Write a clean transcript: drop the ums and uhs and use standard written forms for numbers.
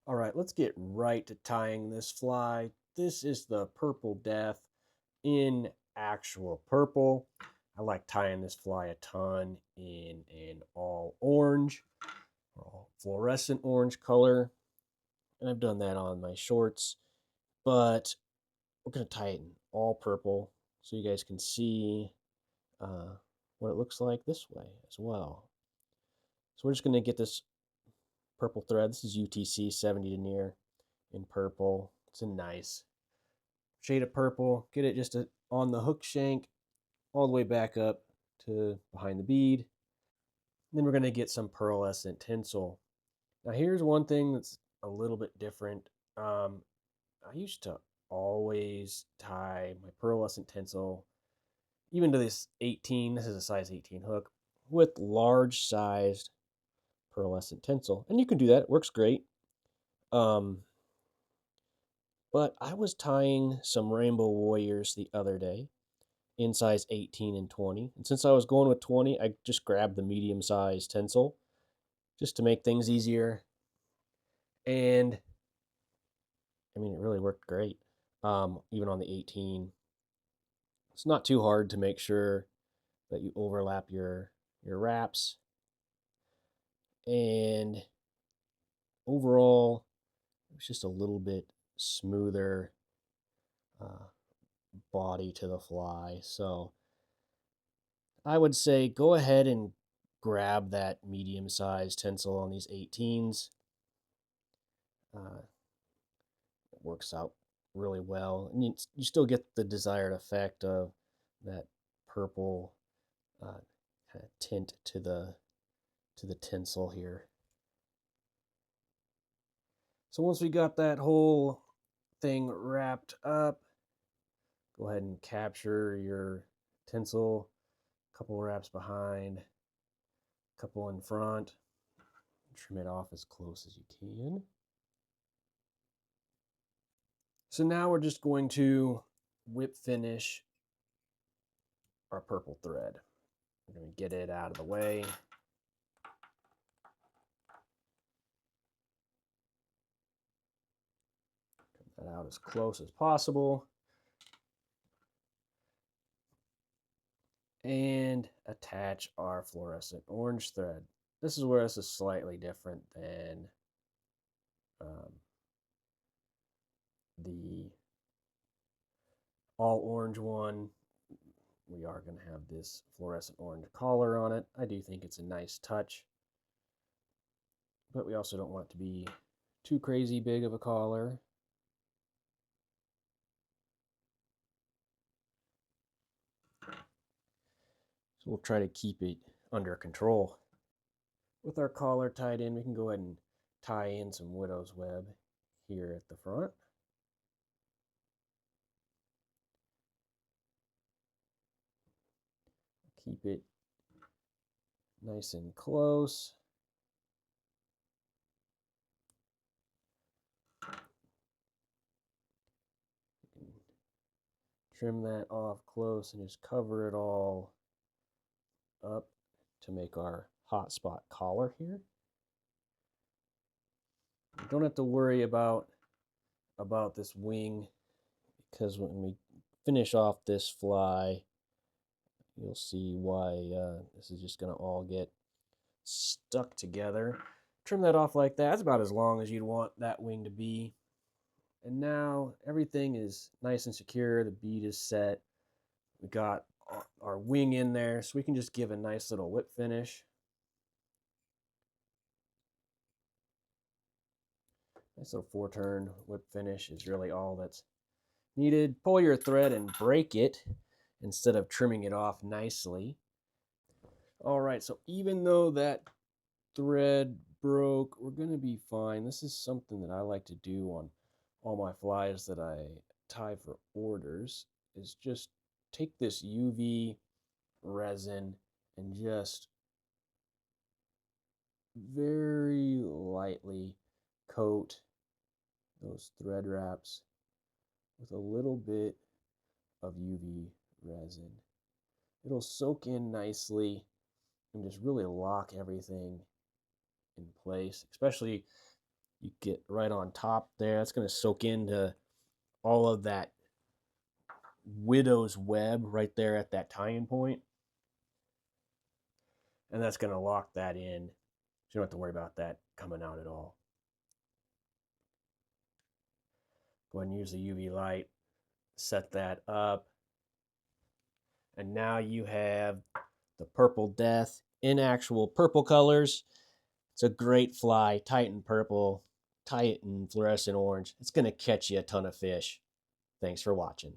All right, let's get right to tying this fly. This is the Purple Death in actual purple. I like tying this fly a ton in an all orange, or all fluorescent orange color. And I've done that on my shorts, but we're going to tie it in all purple so you guys can see uh, what it looks like this way as well. So we're just going to get this purple thread. This is UTC 70 denier in purple. It's a nice shade of purple. Get it just on the hook shank all the way back up to behind the bead. And then we're going to get some pearlescent tinsel. Now here's one thing that's a little bit different. I used to always tie my pearlescent tinsel, even to this 18, this is a size 18 hook, with large sized pearlescent tinsel. And you can do that, it works great. But I was tying some Rainbow Warriors the other day in size 18 and 20. And since I was going with 20, I just grabbed the medium size tinsel just to make things easier. And I mean, it really worked great, even on the 18. It's not too hard to make sure that you overlap your wraps. And overall, it was just a little bit smoother body to the fly. So I would say go ahead and grab that medium sized tinsel on these 18s. It works out really well, and you still get the desired effect of that purple kind of tint to the tinsel here. So once we got that whole thing wrapped up, go ahead and capture your tinsel, a couple wraps behind, a couple in front, trim it off as close as you can. So now we're just going to whip finish our purple thread. We're going to get it out of the way. Trim that out as close as possible. And attach our fluorescent orange thread. This is where this is slightly different than the all orange one. We are going to have this fluorescent orange collar on it. I do think it's a nice touch, but we also don't want it to be too crazy big of a collar. So we'll try to keep it under control. With our collar tied in, we can go ahead and tie in some widow's web here at the front. Keep it nice and close. Trim that off close and just cover it all up to make our hotspot collar here. You don't have to worry about this wing, because when we finish off this fly, you'll see why this is just going to all get stuck together. Trim that off like that. That's about as long as you'd want that wing to be. And now everything is nice and secure. The bead is set. We got our wing in there, so we can just give a nice little whip finish. Nice little 4-turn whip finish is really all that's needed. Pull your thread and break it instead of trimming it off nicely. All right, so even though that thread broke, we're going to be fine. This is something that I like to do on all my flies that I tie for orders, is just take this UV resin and just very lightly coat those thread wraps with a little bit of UV resin. It'll soak in nicely and just really lock everything in place, especially You get right on top there. That's going to soak into all of that widow's web right there at that tying point. And that's going to lock that in. So you don't have to worry about that coming out at all. Go ahead and use the UV light, set that up. And now you have the Purple Death in actual purple colors. It's a great fly, Titan purple, Titan fluorescent orange. It's going to catch you a ton of fish. Thanks for watching.